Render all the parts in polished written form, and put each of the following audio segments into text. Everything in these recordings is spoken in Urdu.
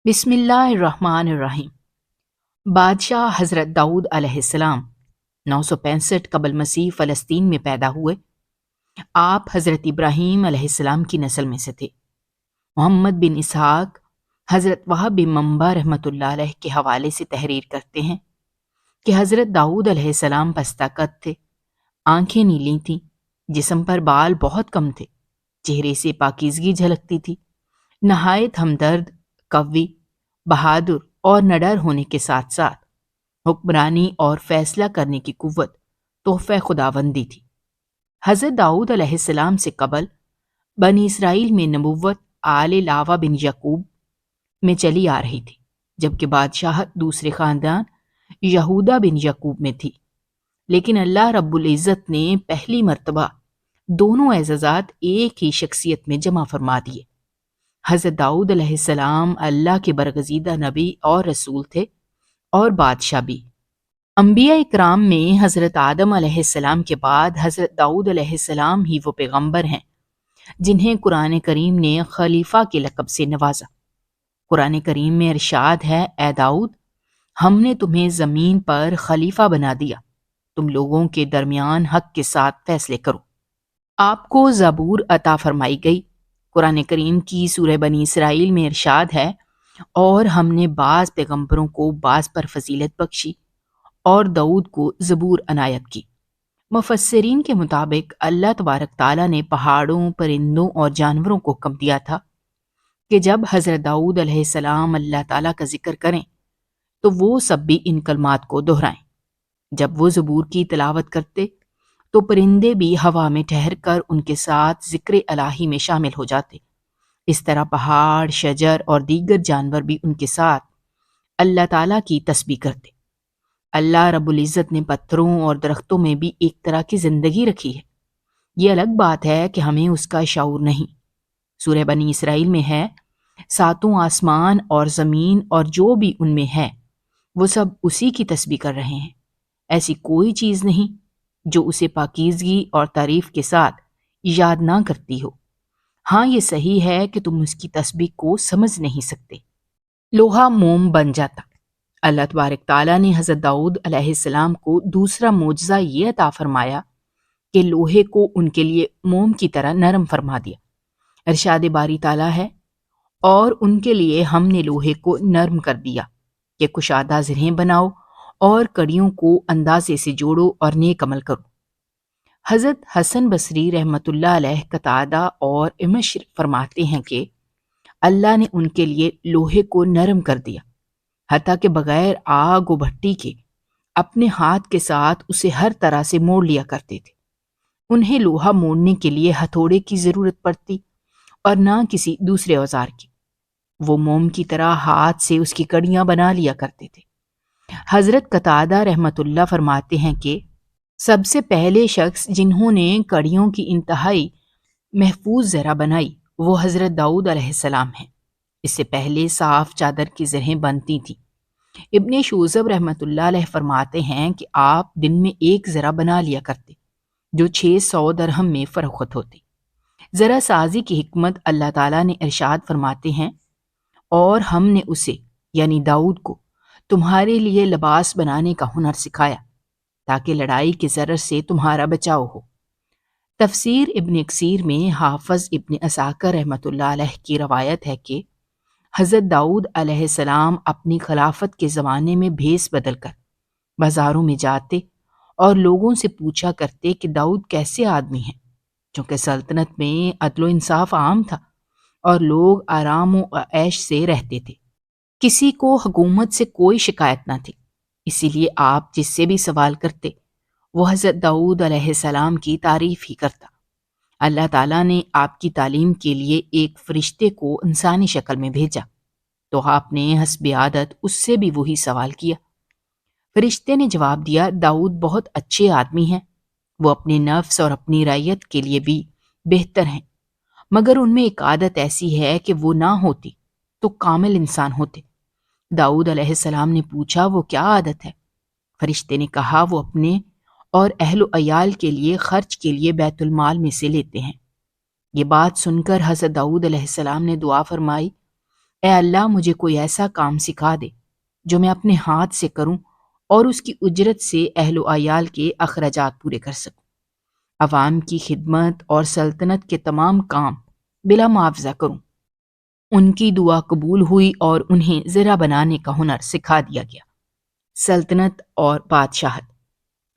بسم اللہ الرحمن الرحیم۔ بادشاہ حضرت داؤد علیہ السلام 965 قبل مسیح فلسطین میں پیدا ہوئے۔ آپ حضرت ابراہیم علیہ السلام کی نسل میں سے تھے۔ محمد بن اسحاق حضرت وہب بن منبع رحمۃ اللہ علیہ کے حوالے سے تحریر کرتے ہیں کہ حضرت داؤد علیہ السلام پستہ قد تھے، آنکھیں نیلی تھیں، جسم پر بال بہت کم تھے، چہرے سے پاکیزگی جھلکتی تھی، نہایت ہمدرد، قوی، بہادر اور نڈر ہونے کے ساتھ ساتھ حکمرانی اور فیصلہ کرنے کی قوت تحفہ خداوندی تھی۔ حضرت داؤد علیہ السلام سے قبل بنی اسرائیل میں نبوت آل لاوا بن یعقوب میں چلی آ رہی تھی، جبکہ بادشاہت دوسرے خاندان یہودا بن یعقوب میں تھی، لیکن اللہ رب العزت نے پہلی مرتبہ دونوں اعزازات ایک ہی شخصیت میں جمع فرما دیے۔ حضرت داؤد علیہ السلام اللہ کے برگزیدہ نبی اور رسول تھے اور بادشاہ بھی۔ انبیاء اکرام میں حضرت آدم علیہ السلام کے بعد حضرت داؤد علیہ السلام ہی وہ پیغمبر ہیں جنہیں قرآن کریم نے خلیفہ کے لقب سے نوازا۔ قرآن کریم میں ارشاد ہے، اے داؤد، ہم نے تمہیں زمین پر خلیفہ بنا دیا، تم لوگوں کے درمیان حق کے ساتھ فیصلے کرو۔ آپ کو زبور عطا فرمائی گئی۔ قرآن کریم کی سورہ بنی اسرائیل میں ارشاد ہے، اور ہم نے بعض پیغمبروں کو بعض پر فضیلت بخشی اور داؤد کو زبور عنایت کی۔ مفسرین کے مطابق اللہ تبارک تعالیٰ نے پہاڑوں، پرندوں اور جانوروں کو حکم دیا تھا کہ جب حضرت داؤد علیہ السلام اللہ تعالیٰ کا ذکر کریں تو وہ سب بھی ان کلمات کو دہرائیں۔ جب وہ زبور کی تلاوت کرتے تو پرندے بھی ہوا میں ٹھہر کر ان کے ساتھ ذکر الہی میں شامل ہو جاتے۔ اس طرح پہاڑ، شجر اور دیگر جانور بھی ان کے ساتھ اللہ تعالیٰ کی تسبیح کرتے۔ اللہ رب العزت نے پتھروں اور درختوں میں بھی ایک طرح کی زندگی رکھی ہے۔ یہ الگ بات ہے کہ ہمیں اس کا شعور نہیں۔ سورہ بنی اسرائیل میں ہے، ساتوں آسمان اور زمین اور جو بھی ان میں ہے وہ سب اسی کی تسبیح کر رہے ہیں، ایسی کوئی چیز نہیں جو اسے پاکیزگی اور تعریف کے ساتھ یاد نہ کرتی ہو۔ ہاں، یہ صحیح ہے کہ تم اس کی تسبیح کو سمجھ نہیں سکتے۔ لوہا موم بن جاتا۔ اللہ تبارک تعالیٰ نے حضرت داؤد علیہ السلام کو دوسرا معجزہ یہ عطا فرمایا کہ لوہے کو ان کے لیے موم کی طرح نرم فرما دیا۔ ارشاد باری تعالیٰ ہے، اور ان کے لیے ہم نے لوہے کو نرم کر دیا کہ کشادہ زرہیں بناؤ اور کڑیوں کو اندازے سے جوڑو اور نیک عمل کرو۔ حضرت حسن بصری رحمۃ اللہ علیہ قتادہ اور امشر فرماتے ہیں کہ اللہ نے ان کے لیے لوہے کو نرم کر دیا، حتیٰ کہ بغیر آگ و بھٹی کے اپنے ہاتھ کے ساتھ اسے ہر طرح سے موڑ لیا کرتے تھے۔ انہیں لوہا موڑنے کے لیے ہتھوڑے کی ضرورت پڑتی اور نہ کسی دوسرے اوزار کی۔ وہ موم کی طرح ہاتھ سے اس کی کڑیاں بنا لیا کرتے تھے۔ حضرت قتادہ رحمۃ اللہ فرماتے ہیں کہ سب سے پہلے شخص جنہوں نے کڑیوں کی انتہائی محفوظ زرہ بنائی وہ حضرت داؤد علیہ السلام ہیں۔ اس سے پہلے صاف چادر کی زرہیں بنتی تھیں۔ ابن شوذب رحمۃ اللہ علیہ فرماتے ہیں کہ آپ دن میں ایک زرہ بنا لیا کرتے جو 600 درہم میں فروخت ہوتی۔ زرہ سازی کی حکمت اللہ تعالیٰ نے ارشاد فرماتے ہیں، اور ہم نے اسے یعنی داؤد کو تمہارے لیے لباس بنانے کا ہنر سکھایا تاکہ لڑائی کے ضرر سے تمہارا بچاؤ ہو۔ تفسیر ابن کثیر میں حافظ ابن عساکر رحمۃ اللہ علیہ کی روایت ہے کہ حضرت داؤد علیہ السلام اپنی خلافت کے زمانے میں بھیس بدل کر بازاروں میں جاتے اور لوگوں سے پوچھا کرتے کہ داؤد کیسے آدمی ہیں، چونکہ سلطنت میں عدل و انصاف عام تھا اور لوگ آرام و عیش سے رہتے تھے، کسی کو حکومت سے کوئی شکایت نہ تھی، اسی لیے آپ جس سے بھی سوال کرتے وہ حضرت داؤد علیہ السلام کی تعریف ہی کرتا۔ اللہ تعالیٰ نے آپ کی تعلیم کے لیے ایک فرشتے کو انسانی شکل میں بھیجا تو آپ نے حسب عادت اس سے بھی وہی سوال کیا۔ فرشتے نے جواب دیا، داؤد بہت اچھے آدمی ہیں، وہ اپنے نفس اور اپنی رعیت کے لیے بھی بہتر ہیں، مگر ان میں ایک عادت ایسی ہے کہ وہ نہ ہوتی تو کامل انسان ہوتے۔ داؤد علیہ السلام نے پوچھا، وہ کیا عادت ہے؟ فرشتے نے کہا، وہ اپنے اور اہل و عیال کے لیے خرچ کے لیے بیت المال میں سے لیتے ہیں۔ یہ بات سن کر حضرت داؤد علیہ السلام نے دعا فرمائی، اے اللہ مجھے کوئی ایسا کام سکھا دے جو میں اپنے ہاتھ سے کروں اور اس کی اجرت سے اہل و عیال کے اخراجات پورے کر سکوں، عوام کی خدمت اور سلطنت کے تمام کام بلا معاوضہ کروں۔ ان کی دعا قبول ہوئی اور انہیں زرہ بنانے کا ہنر سکھا دیا گیا۔ سلطنت اور بادشاہت۔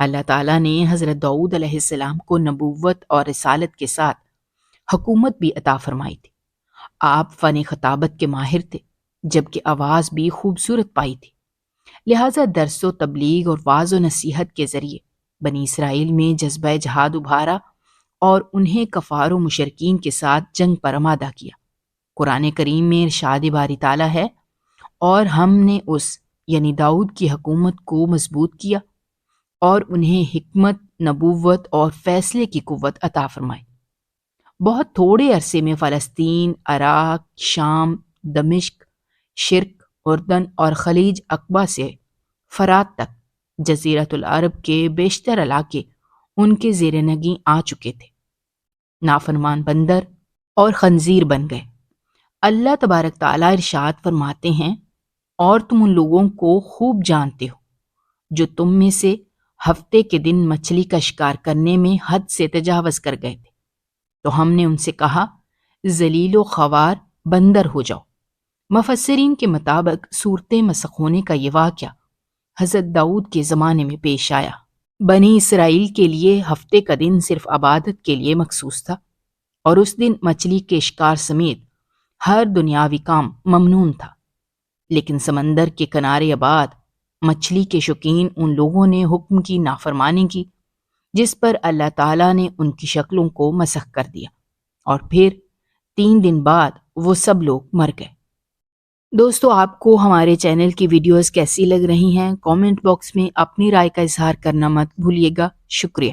اللہ تعالیٰ نے حضرت داؤد علیہ السلام کو نبوت اور رسالت کے ساتھ حکومت بھی عطا فرمائی تھی۔ آپ فن خطابت کے ماہر تھے، جبکہ آواز بھی خوبصورت پائی تھی، لہٰذا درس و تبلیغ اور واعظ و نصیحت کے ذریعے بنی اسرائیل میں جذبہ جہاد ابھارا اور انہیں کفار و مشرکین کے ساتھ جنگ پر آمادہ کیا۔ قرآن کریم میں ارشاد باری تعالیٰ ہے، اور ہم نے اس یعنی داؤد کی حکومت کو مضبوط کیا اور انہیں حکمت، نبوت اور فیصلے کی قوت عطا فرمائی۔ بہت تھوڑے عرصے میں فلسطین، عراق، شام، دمشق، شرق، اردن اور خلیج عقبہ سے فرات تک جزیرۃ العرب کے بیشتر علاقے ان کے زیر نگیں آ چکے تھے۔ نافرمان بندر اور خنزیر بن گئے۔ اللہ تبارک تعالیٰ ارشاد فرماتے ہیں، اور تم ان لوگوں کو خوب جانتے ہو جو تم میں سے ہفتے کے دن مچھلی کا شکار کرنے میں حد سے تجاوز کر گئے تھے، تو ہم نے ان سے کہا ذلیل و خوار بندر ہو جاؤ۔ مفسرین کے مطابق صورت مسخ ہونے کا یہ واقعہ حضرت داؤد کے زمانے میں پیش آیا۔ بنی اسرائیل کے لیے ہفتے کا دن صرف عبادت کے لیے مخصوص تھا، اور اس دن مچھلی کے شکار سمیت ہر دنیاوی کام ممنون تھا۔ لیکن سمندر کے کنارے آباد مچھلی کے شوقین ان لوگوں نے حکم کی نافرمانی کی، جس پر اللہ تعالیٰ نے ان کی شکلوں کو مسخ کر دیا، اور پھر 3 دن بعد وہ سب لوگ مر گئے۔ دوستو، آپ کو ہمارے چینل کی ویڈیوز کیسی لگ رہی ہیں؟ کامنٹ باکس میں اپنی رائے کا اظہار کرنا مت بھولیے گا۔ شکریہ۔